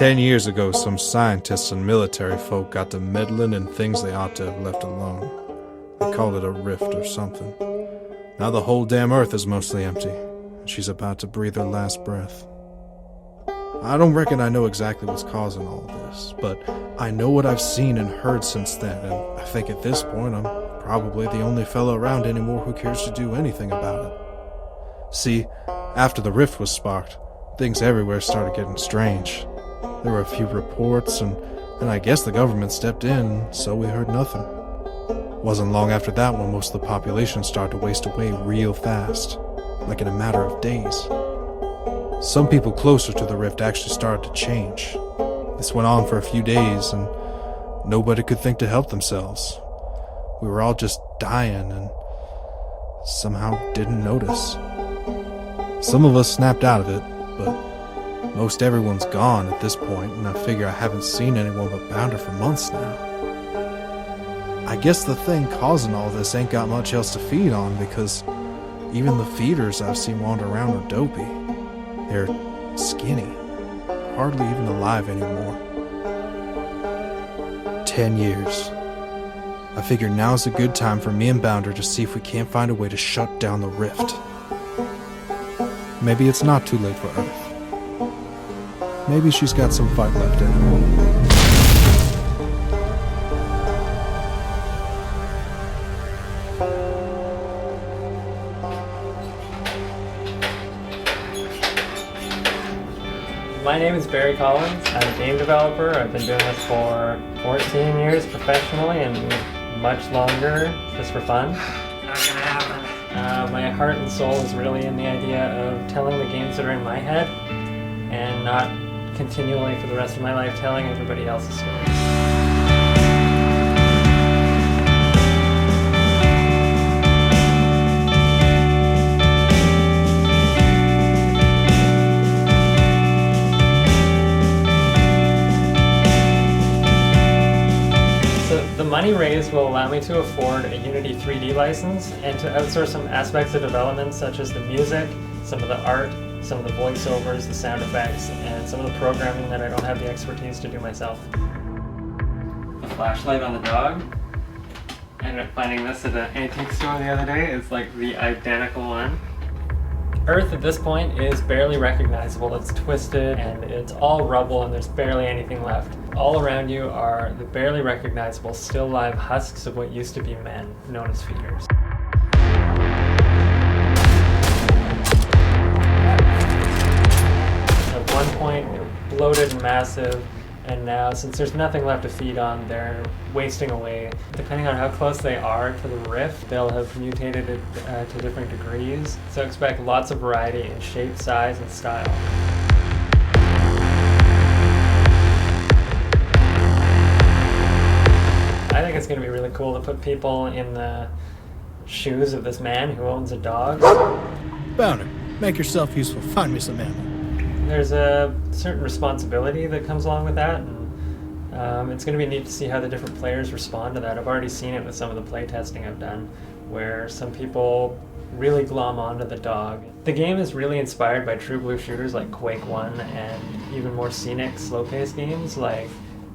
10 years ago, some scientists and military folk got to meddling in things they ought to have left alone. They called it a rift or something. Now the whole damn Earth is mostly empty, and she's about to breathe her last breath. I don't reckon I know exactly what's causing all this, but I know what I've seen and heard since then, and I think at this point I'm probably the only fellow around anymore who cares to do anything about it. See, after the rift was sparked, things everywhere started getting strange. There were a few reports, and I guess the government stepped in, so we heard nothing. Wasn't long after that when most of the population started to waste away real fast, like in a matter of days. Some people closer to the rift actually started to change. This went on for a few days, and nobody could think to help themselves. We were all just dying and somehow didn't notice. Some of us snapped out of it, but most everyone's gone at this point, and I figure I haven't seen anyone but Bounder for months now. I guess the thing causing all this ain't got much else to feed on, because even the feeders I've seen wander around are dopey. They're skinny, hardly even alive anymore. 10 years. I figure now's a good time for me and Bounder to see if we can't find a way to shut down the rift. Maybe it's not too late for Earth. Maybe she's got some fight left in her. My name is Barry Collins. I'm a game developer. I've been doing this for 14 years professionally and much longer just for fun. Not gonna happen. My heart and soul is really in the idea of telling the games that are in my head and not continually for the rest of my life telling everybody else's stories. The money raised will allow me to afford a Unity 3D license and to outsource some aspects of development such as the music, some of the art, some of the voiceovers, the sound effects, and some of the programming that I don't have the expertise to do myself. The flashlight on the dog. I ended up finding this at an antique store the other day. It's like the identical one. Earth at this point is barely recognizable. It's twisted and it's all rubble and there's barely anything left. All around you are the barely recognizable, still live husks of what used to be men, known as feeders. At one point, they were bloated and massive, and now, since there's nothing left to feed on, they're wasting away. Depending on how close they are to the rift, they'll have mutated to different degrees. So expect lots of variety in shape, size, and style. I think it's going to be really cool to put people in the shoes of this man who owns a dog. Bounder, make yourself useful. Find me some ammo. There's a certain responsibility that comes along with that, and it's going to be neat to see how the different players respond to that. I've already seen it with some of the play testing I've done, where some people really glom onto the dog. The game is really inspired by true blue shooters like Quake 1 and even more scenic, slow-paced games like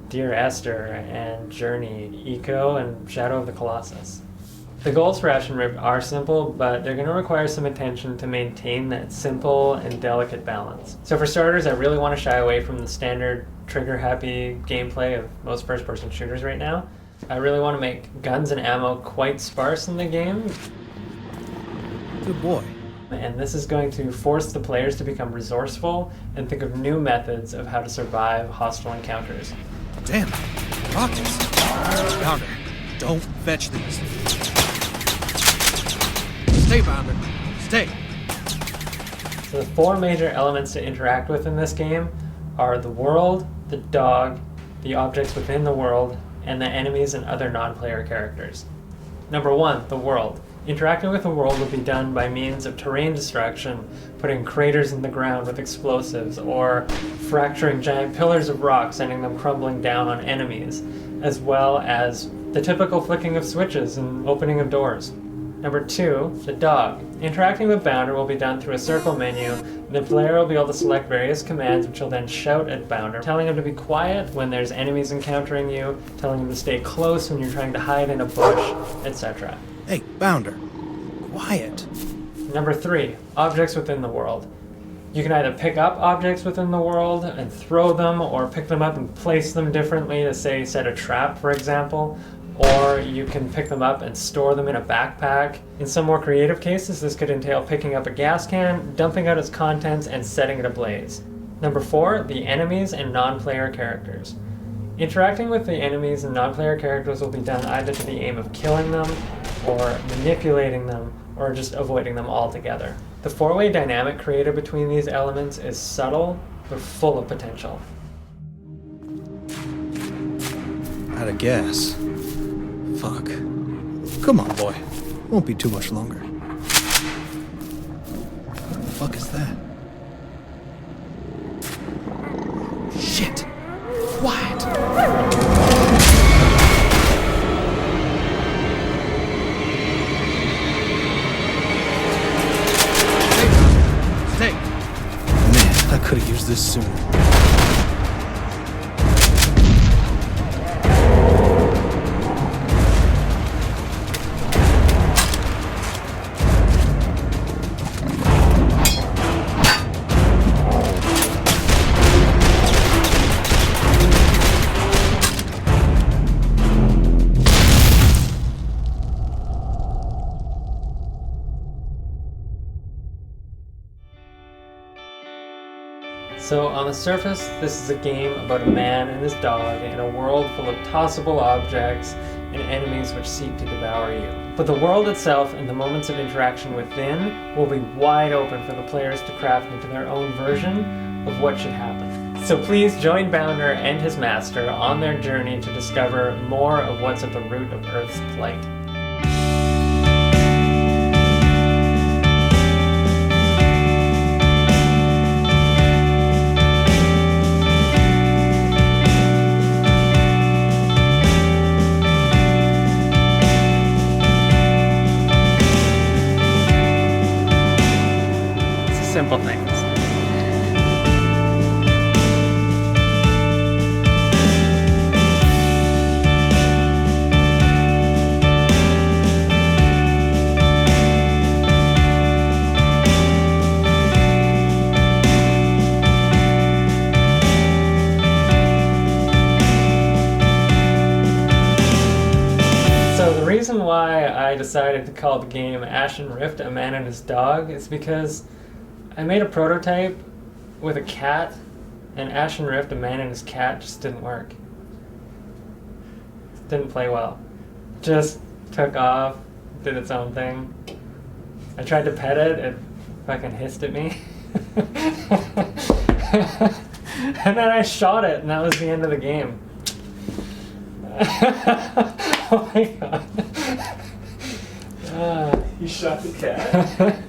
Dear Esther and Journey, Eco, and Shadow of the Colossus. The goals for Ashen Rift are simple, but they're going to require some attention to maintain that simple and delicate balance. So for starters, I really want to shy away from the standard trigger-happy gameplay of most first-person shooters right now. I really want to make guns and ammo quite sparse in the game. Good boy. And this is going to force the players to become resourceful and think of new methods of how to survive hostile encounters. Damn, rockets. Bounder, don't fetch these. Stay, Bounder. Stay. So the four major elements to interact with in this game are the world, the dog, the objects within the world, and the enemies and other non-player characters. Number one, the world. Interacting with the world will be done by means of terrain destruction, putting craters in the ground with explosives, or fracturing giant pillars of rock, sending them crumbling down on enemies, as well as the typical flicking of switches and opening of doors. Number 2, the dog. Interacting with Bounder will be done through a circle menu. The player will be able to select various commands which will then shout at Bounder, telling him to be quiet when there's enemies encountering you, telling him to stay close when you're trying to hide in a bush, etc. Hey, Bounder. Quiet. Number 3, objects within the world. You can either pick up objects within the world and throw them, or pick them up and place them differently to, say, set a trap, for example. Or you can pick them up and store them in a backpack. In some more creative cases, this could entail picking up a gas can, dumping out its contents, and setting it ablaze. Number 4, the enemies and non-player characters. Interacting with the enemies and non-player characters will be done either to the aim of killing them, or manipulating them, or just avoiding them altogether. The 4-way dynamic created between these elements is subtle, but full of potential. Out of gas. Fuck. Come on, boy. Won't be too much longer. What the fuck is that? Shit! Quiet! Stay! Man, I could have used this sooner. So on the surface, this is a game about a man and his dog in a world full of tossable objects and enemies which seek to devour you. But the world itself and the moments of interaction within will be wide open for the players to craft into their own version of what should happen. So please join Bounder and his master on their journey to discover more of what's at the root of Earth's plight. Simple things. So the reason why I decided to call the game Ashen Rift, A Man and His Dog, is because I made a prototype with a cat, and Ashen Rift, A Man and His Cat just didn't work. Didn't play well. Just took off, did its own thing. I tried to pet it, it fucking hissed at me. And then I shot it, and that was the end of the game. Oh my god. You shot the cat?